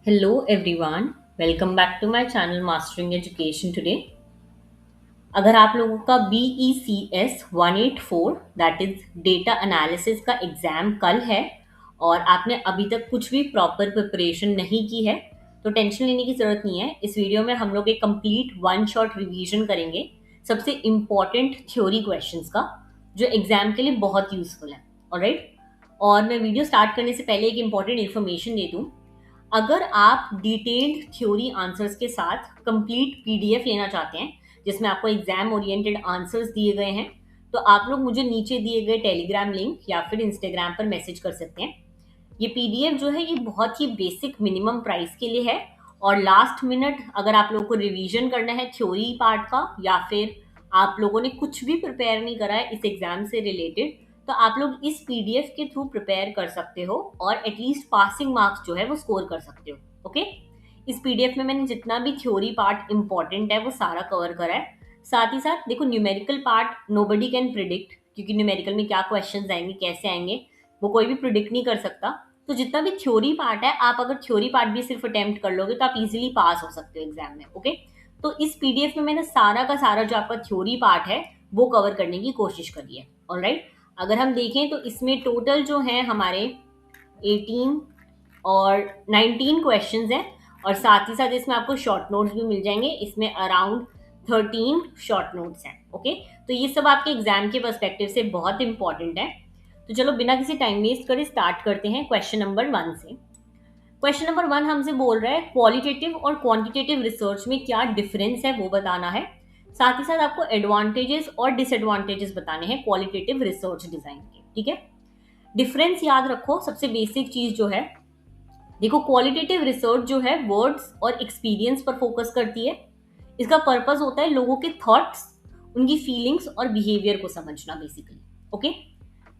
Hello everyone, welcome back to my channel Mastering Education today. अगर आप लोगों का BECS 184 that is data analysis का एग्जाम कल है और आपने अभी तक कुछ भी प्रॉपर प्रिपरेशन नहीं की है तो टेंशन लेने की ज़रूरत नहीं है। इस वीडियो में हम लोग एक कंप्लीट वन शॉट रिवीजन करेंगे सबसे इम्पॉर्टेंट थ्योरी क्वेश्चंस का जो एग्जाम के लिए बहुत यूजफुल है। ऑलराइट, और मैं वीडियो स्टार्ट करने से पहले एक इम्पॉर्टेंट इन्फॉर्मेशन दे दूँ। अगर आप डिटेल्ड थ्योरी आंसर्स के साथ कंप्लीट पीडीएफ लेना चाहते हैं जिसमें आपको एग्जाम ओरिएंटेड आंसर्स दिए गए हैं तो आप लोग मुझे नीचे दिए गए टेलीग्राम लिंक या फिर इंस्टाग्राम पर मैसेज कर सकते हैं। ये पीडीएफ जो है ये बहुत ही बेसिक मिनिमम प्राइस के लिए है और लास्ट मिनट अगर आप लोगों को रिवीजन करना है थ्योरी पार्ट का या फिर आप लोगों ने कुछ भी प्रिपेयर नहीं करा है इस एग्जाम से रिलेटेड तो आप लोग इस पीडीएफ के थ्रू प्रिपेयर कर सकते हो और एटलीस्ट पासिंग मार्क्स जो है वो स्कोर कर सकते हो। ओके, इस पीडीएफ में मैंने जितना भी थ्योरी पार्ट इंपॉर्टेंट है वो सारा कवर करा है। साथ ही साथ देखो numerical part nobody can predict क्योंकि न्यूमेरिकल में क्या क्वेश्चंस आएंगे कैसे आएंगे वो कोई भी प्रिडिक्ट नहीं कर सकता। तो जितना भी थ्योरी पार्ट है आप अगर थ्योरी पार्ट भी सिर्फ अटेम्प्ट कर लोगे तो आप इजीली पास हो सकते हो एग्जाम में। ओके, तो इस पीडीएफ में मैंने सारा का सारा जो आपका थ्योरी पार्ट है वो कवर करने की कोशिश करी है। ऑलराइट, अगर हम देखें तो इसमें टोटल जो है हमारे 18 और 19 क्वेश्चंस हैं और साथ ही साथ इसमें आपको शॉर्ट नोट्स भी मिल जाएंगे। इसमें अराउंड 13 शॉर्ट नोट्स हैं। ओके, तो ये सब आपके एग्जाम के पर्सपेक्टिव से बहुत इंपॉर्टेंट है। तो चलो बिना किसी टाइम वेस्ट करे स्टार्ट करते हैं क्वेश्चन नंबर 1 से। क्वेश्चन नंबर 1 हमसे बोल रहा है क्वालिटेटिव और क्वांटिटेटिव रिसर्च में क्या डिफरेंस है वो बताना है। साथ ही साथ आपको एडवांटेजेस और डिसएडवांटेजेस बताने हैं क्वालिटेटिव रिसर्च डिजाइन के। ठीक है, डिफरेंस याद रखो। सबसे बेसिक चीज जो है देखो, क्वालिटेटिव रिसर्च जो है वर्ड्स और एक्सपीरियंस पर फोकस करती है। इसका पर्पस होता है लोगों के थॉट्स, उनकी फीलिंग्स और बिहेवियर को समझना बेसिकली। ओके,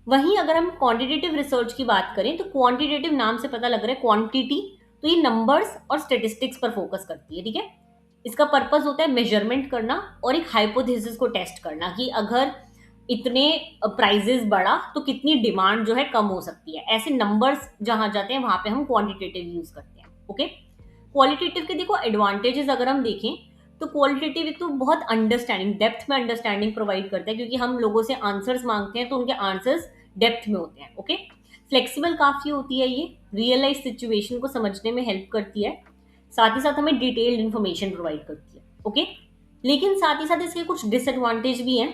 वहीं अगर हम क्वांटिटेटिव रिसर्च की बात करें तो क्वांटिटेटिव नाम से पता लग रहा है क्वांटिटी, तो ये नंबर्स और स्टेटिस्टिक्स पर फोकस करती है। ठीक है, इसका पर्पस होता है मेजरमेंट करना और एक हाइपोथेसिस को टेस्ट करना कि अगर इतने प्राइजेस बढ़ा तो कितनी डिमांड जो है कम हो सकती है। ऐसे नंबर्स जहां जाते हैं वहां पे हम क्वांटिटेटिव यूज करते हैं। ओके, क्वालिटेटिव के देखो एडवांटेजेस अगर हम देखें तो क्वालिटेटिव एक तो बहुत अंडरस्टैंडिंग डेप्थ में अंडरस्टैंडिंग प्रोवाइड करता है क्योंकि हम लोगों से आंसर्स मांगते हैं तो उनके आंसर्स डेप्थ में होते हैं। ओके, फ्लेक्सिबल काफी होती है, ये रियल लाइफ सिचुएशन को समझने में हेल्प करती है। साथ ही साथ हमें डिटेल्ड इन्फॉर्मेशन प्रोवाइड करती है। ओके, लेकिन साथ ही साथ इसके कुछ डिसएडवांटेज भी हैं।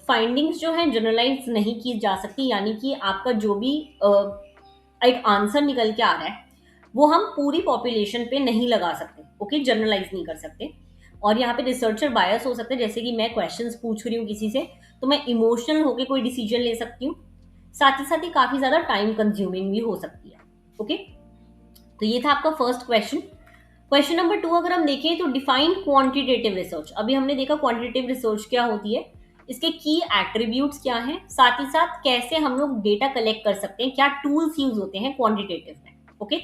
फाइंडिंग्स जो है जनरलाइज नहीं की जा सकती, यानी कि आपका जो भी एक आंसर निकल के आ रहा है वो हम पूरी पॉपुलेशन पे नहीं लगा सकते। ओके, जनरलाइज नहीं कर सकते और यहाँ पे रिसर्चर बायस हो सकते हैं। जैसे कि मैं क्वेश्चंस पूछ रही हूँ किसी से तो मैं इमोशनल होकर कोई डिसीजन ले सकती हूँ। साथ ही साथ ही काफी ज्यादा टाइम कंज्यूमिंग भी हो सकती है। ओके, तो ये था आपका फर्स्ट क्वेश्चन। क्वेश्चन नंबर 2 अगर हम देखें तो डिफाइन क्वांटिटेटिव रिसर्च। अभी हमने देखा क्वांटिटेटिव रिसर्च क्या होती है, इसके की एट्रीब्यूट्स क्या हैं, साथ ही साथ कैसे हम लोग डेटा कलेक्ट कर सकते हैं, क्या टूल्स यूज होते हैं क्वांटिटेटिव में। ओके,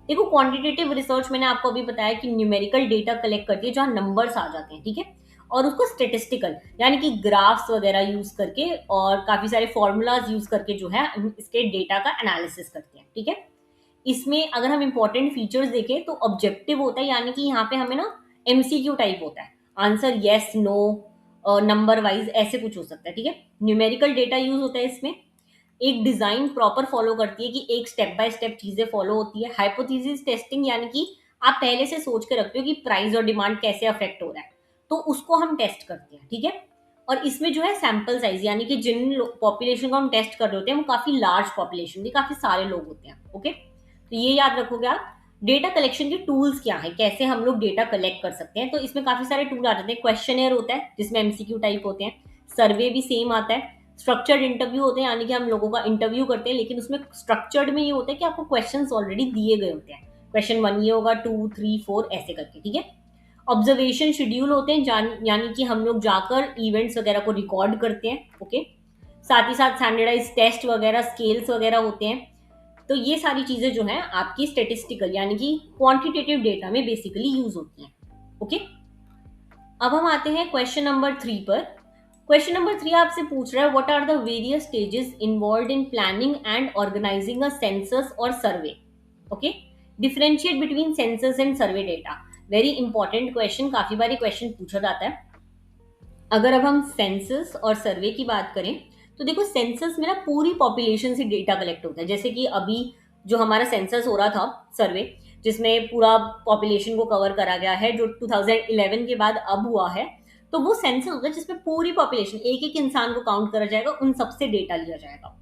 देखो क्वांटिटेटिव रिसर्च मैंने आपको अभी बताया कि न्यूमेरिकल डेटा कलेक्ट करती है जहां नंबर्स आ जाते हैं। ठीक है, और उसको स्टेटिस्टिकल यानी कि ग्राफ्स वगैरह यूज करके और काफी सारे फॉर्मूलाज यूज करके जो है हम इसके डेटा का एनालिसिस करते हैं। ठीक है, इसमें अगर हम इंपॉर्टेंट फीचर्स देखें तो ऑब्जेक्टिव होता है, यानी कि यहाँ पे हमें ना एमसीक्यू टाइप होता है, answer yes no number wise ऐसे कुछ हो सकता है। ठीक है, न्यूमेरिकल डेटा यूज होता है इसमें। एक डिजाइन प्रॉपर फॉलो करती है कि एक स्टेप बाय स्टेप चीजें फॉलो होती है। हाइपोथेसिस टेस्टिंग यानी कि आप पहले से सोच के रखते हो कि प्राइस और डिमांड कैसे अफेक्ट हो रहा है तो उसको हम टेस्ट करते हैं। ठीक है, और इसमें जो है सैंपल साइज यानी कि जिन पॉपुलेशन को हम टेस्ट कर रहे होते हैं वो काफी लार्ज पॉपुलेशन होती है, काफी सारे लोग होते हैं। ओके, तो ये याद रखोगे आप। डेटा कलेक्शन के टूल्स क्या है, कैसे हम लोग डेटा कलेक्ट कर सकते हैं, तो इसमें काफी सारे टूल आ जाते हैं। क्वेश्चनर होता है जिसमें एमसीक्यू टाइप होते हैं, सर्वे भी सेम आता है, स्ट्रक्चर्ड इंटरव्यू होते हैं यानी कि हम लोगों का इंटरव्यू करते हैं लेकिन उसमें स्ट्रक्चर्ड में ये होता है कि आपको क्वेश्चंस ऑलरेडी दिए गए होते हैं। क्वेश्चन 1 ये होगा, 2 3 4 ऐसे करके। ठीक है, ऑब्जर्वेशन शेड्यूल होते हैं यानी कि हम लोग जाकर इवेंट्स वगैरह को रिकॉर्ड करते हैं। ओके, साथ ही साथ स्टैंडर्डाइज टेस्ट वगैरह स्केल्स वगैरह होते हैं। तो ये सारी चीजें जो है आपकी स्टेटिस्टिकल यानी कि क्वांटिटेटिव डेटा में बेसिकली यूज होती हैं। ओके, अब हम आते हैं क्वेश्चन नंबर 3 पर। क्वेश्चन नंबर 3 आपसे पूछ रहा है what are the various stages involved in planning and organising a census और survey. Okay, differentiate between census and survey data, very important question, काफी बार क्वेश्चन पूछा जाता है। अगर अब हम सेंसस और सर्वे की बात करें तो देखो, सेंसस में ना पूरी पॉपुलेशन से डेटा कलेक्ट होता है। जैसे कि अभी जो हमारा सेंसस हो रहा था, सर्वे, जिसमें पूरा पॉपुलेशन को कवर करा गया है, जो 2011 के बाद अब हुआ है, तो वो सेंसस होता है जिसमें पूरी पॉपुलेशन, एक एक इंसान को काउंट करा जाएगा, उन सबसे डेटा लिया जाएगा।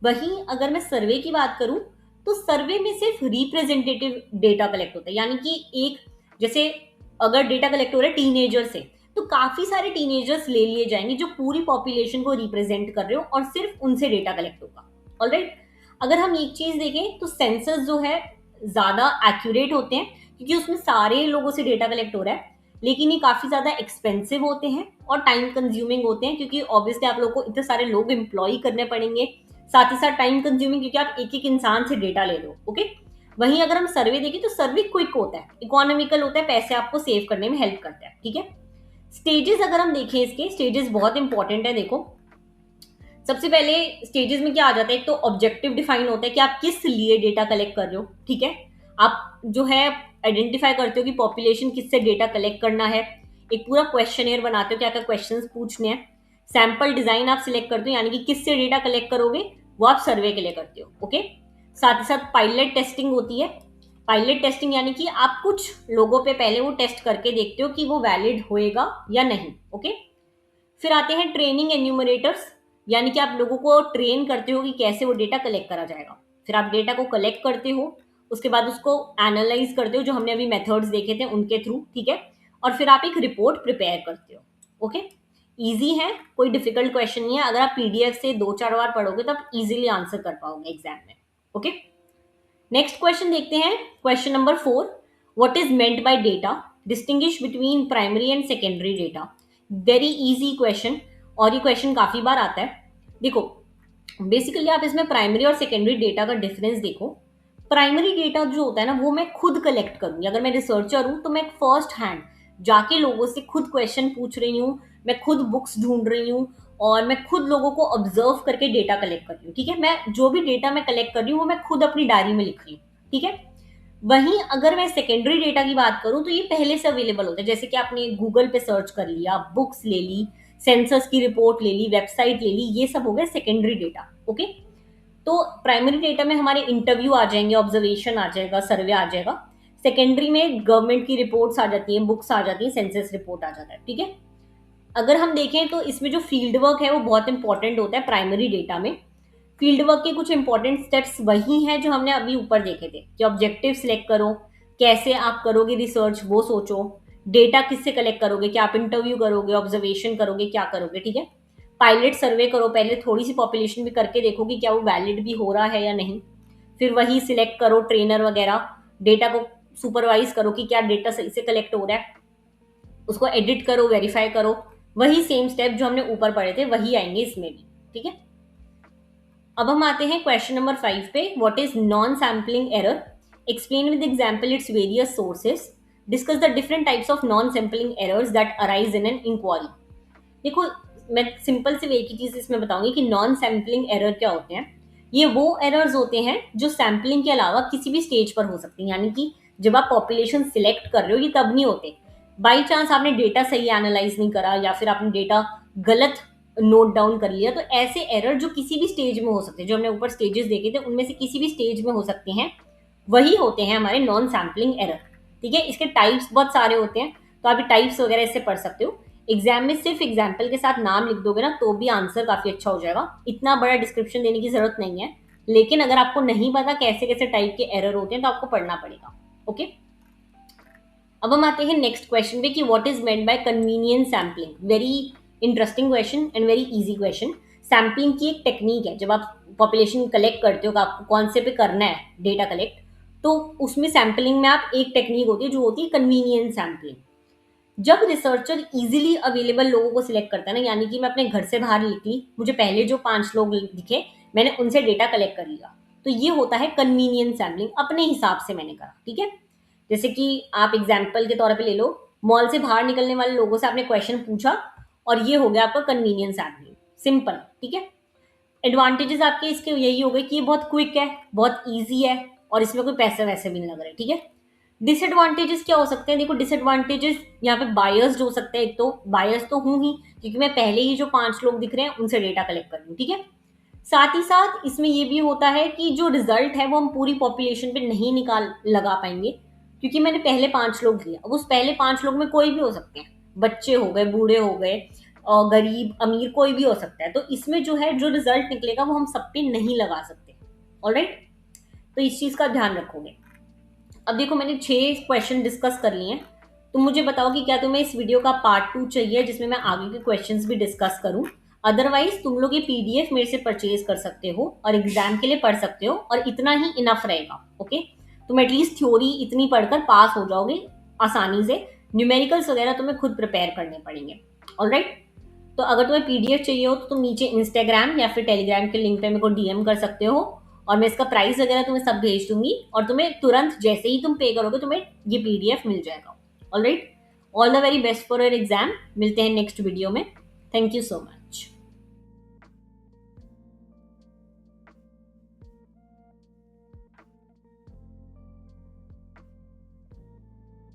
वहीं अगर मैं सर्वे की बात करूं तो सर्वे में सिर्फ रिप्रेजेंटेटिव डेटा कलेक्ट होता है, यानी कि एक, जैसे अगर डेटा कलेक्ट हो रहा है टीनेजर से, तो काफी सारे टीनेजर्स ले लिए जाएंगे जो पूरी पॉपुलेशन को रिप्रेजेंट कर रहे हो, और सिर्फ उनसे डेटा कलेक्ट होगा। ऑलराइट, अगर हम एक चीज देखें तो सेंसस जो है ज्यादा एक्यूरेट होते हैं, क्योंकि उसमें सारे लोगों से डेटा कलेक्ट हो रहा है, लेकिन ये काफी ज्यादा एक्सपेंसिव होते हैं और टाइम कंज्यूमिंग होते हैं, क्योंकि ऑब्वियसली आप लोग को इतने सारे लोग एम्प्लॉय करने पड़ेंगे, साथ ही साथ टाइम कंज्यूमिंग, क्योंकि आप एक एक इंसान से डेटा ले लो। ओके, वहीं अगर हम सर्वे देखें तो सर्वे क्विक होता है, इकोनॉमिकल होता है, पैसे आपको सेव करने में हेल्प करता है। ठीक है, स्टेजेस अगर हम देखें, इसके स्टेजेस बहुत इंपॉर्टेंट है। देखो, सबसे पहले स्टेजेस में क्या आ जाता है, एक तो ऑब्जेक्टिव डिफाइन होता है कि आप किस लिए डेटा कलेक्ट कर रहे हो। ठीक है, आप जो है आइडेंटिफाई करते हो कि पॉपुलेशन किससे डेटा कलेक्ट करना है, एक पूरा क्वेश्चनेयर बनाते हो, क्या क्या क्वेश्चंस पूछने हैं, सैंपल डिजाइन आप सिलेक्ट करते हो, यानी कि किससे डेटा कलेक्ट करोगे वो आप सर्वे के लिए करते हो। ओके, साथ ही साथ पायलट टेस्टिंग होती है। पायलट टेस्टिंग यानी कि आप कुछ लोगों पे पहले वो टेस्ट करके देखते हो कि वो वैलिड होएगा या नहीं। ओके, फिर आते हैं ट्रेनिंग एन्यूमरेटर्स, यानी कि आप लोगों को ट्रेन करते हो कि कैसे वो डेटा कलेक्ट करा जाएगा। फिर आप डेटा को कलेक्ट करते हो, उसके बाद उसको एनालाइज करते हो, जो हमने अभी मेथड्स देखे थे उनके थ्रू। ठीक है, और फिर आप एक रिपोर्ट प्रिपेयर करते हो। ओके, इजी है, कोई डिफिकल्ट क्वेश्चन नहीं है, अगर आप पीडीएफ से 2-4 बार पढ़ोगे तो आप इजीली आंसर कर पाओगे एग्जाम में। ओके, नेक्स्ट क्वेश्चन देखते हैं, question number 4, what is meant by data, distinguish between primary and secondary data. Very easy question, और ये क्वेश्चन काफी बार आता है। देखो, बेसिकली आप इसमें प्राइमरी और सेकेंडरी डेटा का डिफरेंस देखो। प्राइमरी डेटा जो होता है ना, वो मैं खुद कलेक्ट करूंगी, अगर मैं रिसर्चर हूं तो मैं फर्स्ट हैंड जाके लोगों से खुद क्वेश्चन पूछ रही हूँ, मैं खुद बुक्स ढूंढ रही हूँ, और मैं खुद लोगों को ऑब्जर्व करके डेटा कलेक्ट कर रही हूँ। ठीक है, मैं जो भी डेटा मैं कलेक्ट कर रही हूँ वो मैं खुद अपनी डायरी में लिख रही हूँ। ठीक है, वहीं अगर मैं सेकेंडरी डेटा की बात करूं तो ये पहले से अवेलेबल होता है, जैसे कि आपने गूगल पे सर्च कर लिया, बुक्स ले ली, सेंसस की रिपोर्ट ले ली, वेबसाइट ले ली, ये सब हो गया सेकेंडरी डेटा। ओके, तो प्राइमरी डेटा में हमारे इंटरव्यू आ जाएंगे, ऑब्जर्वेशन आ जाएगा, सर्वे आ जाएगा। सेकेंडरी में गवर्नमेंट की रिपोर्ट्स आ जाती हैं, बुक्स आ जाती हैं, सेंसस रिपोर्ट आ जाता है। ठीक है, अगर हम देखें तो इसमें जो फील्ड वर्क है वो बहुत इंपॉर्टेंट होता है प्राइमरी डेटा में। फील्ड वर्क के कुछ इंपॉर्टेंट स्टेप्स वही हैं जो हमने अभी ऊपर देखे थे, कि ऑब्जेक्टिव सिलेक्ट करो, कैसे आप करोगे रिसर्च वो सोचो, डेटा किससे कलेक्ट करोगे, क्या आप इंटरव्यू करोगे, ऑब्जर्वेशन करोगे, क्या करोगे। ठीक है, पायलट सर्वे करो, पहले थोड़ी सी पॉपुलेशन भी करके देखो कि क्या वो वैलिड भी हो रहा है या नहीं। फिर वही सिलेक्ट करो ट्रेनर वगैरह, डेटा को सुपरवाइज करो कि क्या डेटा सही से कलेक्ट हो रहा है, उसको एडिट करो, वेरीफाई करो। वही सेम स्टेप जो हमने ऊपर पढ़े थे वही आएंगे इसमें भी। ठीक है, अब हम आते हैं क्वेश्चन नंबर 5 पे, what is non sampling error, explain with example its various sources, discuss the different types of non sampling errors that arise in an inquiry. देखो, मैं सिंपल से एक ही चीज इसमें बताऊंगी कि नॉन सैम्पलिंग एरर क्या होते हैं। ये वो एरर्स होते हैं जो सैम्पलिंग के अलावा किसी भी स्टेज पर हो सकती हैं, यानी कि जब आप पॉपुलेशन सिलेक्ट कर रहे हो ये तब नहीं होते, बाई चांस आपने डेटा सही एनालाइज नहीं करा या फिर आपने डेटा गलत नोट डाउन कर लिया, तो ऐसे एरर जो किसी भी स्टेज में हो सकते हैं, जो हमने ऊपर स्टेजेस देखे थे उनमें से किसी भी स्टेज में हो सकते हैं, वही होते हैं हमारे नॉन सैम्पलिंग एरर। ठीक है, इसके टाइप्स बहुत सारे होते हैं, तो आप टाइप्स वगैरह इससे पढ़ सकते हो। एग्जाम में सिर्फ एग्जाम्पल के साथ नाम लिख दोगे ना तो भी आंसर काफी अच्छा हो जाएगा, इतना बड़ा डिस्क्रिप्शन देने की जरूरत नहीं है। लेकिन अगर आपको नहीं पता कैसे कैसे टाइप के एरर होते हैं तो आपको पढ़ना पड़ेगा। ओके, अब हम आते हैं नेक्स्ट क्वेश्चन पे कि what is meant by convenience sampling. Very interesting question and very easy question. Sampling की एक टेक्निक है, जब आप पॉपुलेशन कलेक्ट करते हो, आपको कौन से पे करना है डेटा कलेक्ट, तो उसमें सैम्पलिंग में आप एक टेक्निक होती है जो होती है कन्वीनियंस सैम्पलिंग। जब रिसर्चर इजीली अवेलेबल लोगों को सिलेक्ट करता है ना, यानी कि मैं अपने घर से बाहर निकली, मुझे पहले जो 5 लोग दिखे मैंने उनसे डेटा कलेक्ट कर लिया, तो ये होता है कन्वीनियंस सैम्पलिंग, अपने हिसाब से मैंने करा। ठीक है, जैसे कि आप एग्जाम्पल के तौर पे ले लो, मॉल से बाहर निकलने वाले लोगों से आपने क्वेश्चन पूछा और ये हो गया आपका कन्वीनियंस सैम्पलिंग, सिंपल। ठीक है, एडवांटेजेस आपके इसके यही हो गए कि ये बहुत क्विक है, बहुत ईजी है, और इसमें कोई पैसे वैसे भी नहीं लग रहे, ठीक है। डिसएडवांटेजेस क्या हो सकते हैं, देखो डिसएडवांटेजेस यहाँ पे बायर्स हो सकते हैं। एक तो बायर्स तो हूं ही, क्योंकि मैं पहले ही जो 5 लोग दिख रहे हैं उनसे डेटा कलेक्ट कर रही हूँ, ठीक है। साथ ही साथ इसमें ये भी होता है कि जो रिजल्ट है वो हम पूरी पॉपुलेशन पे नहीं निकाल लगा पाएंगे, क्योंकि मैंने पहले 5 लोग लिए। अब उस पहले 5 लोग में कोई भी हो सकते हैं, बच्चे हो गए, बूढ़े हो गए, और गरीब अमीर कोई भी हो सकता है। तो इसमें जो है जो रिजल्ट निकलेगा वो हम सब पे नहीं लगा सकते। ऑलराइट, तो इस चीज का ध्यान रखोगे। अब देखो मैंने 6 क्वेश्चन डिस्कस कर लिए हैं। तुम मुझे बताओ कि क्या तुम्हें इस वीडियो का पार्ट 2 चाहिए, जिसमें मैं आगे के क्वेश्चंस भी डिस्कस करूं। अदरवाइज तुम लोग ये पीडीएफ मेरे से परचेज कर सकते हो और एग्जाम के लिए पढ़ सकते हो, और इतना ही इनफ रहेगा। ओके, तुम एटलीस्ट थ्योरी इतनी पढ़कर पास हो जाओगे आसानी से। न्यूमेरिकल्स वगैरह तुम्हें खुद प्रिपेयर करने पड़ेंगे। ऑलराइट, तो अगर तुम्हें पीडीएफ चाहिए हो तो तुम नीचे इंस्टाग्राम या फिर टेलीग्राम के लिंक पे मेरे को डीएम कर सकते हो, और मैं इसका प्राइस वगैरह तुम्हें सब भेज दूंगी, और तुम्हें तुरंत जैसे ही तुम पे करोगे तुम्हें ये पीडीएफ मिल जाएगा। Alright, all the very best for your exam. मिलते हैं नेक्स्ट वीडियो में। Thank you so much.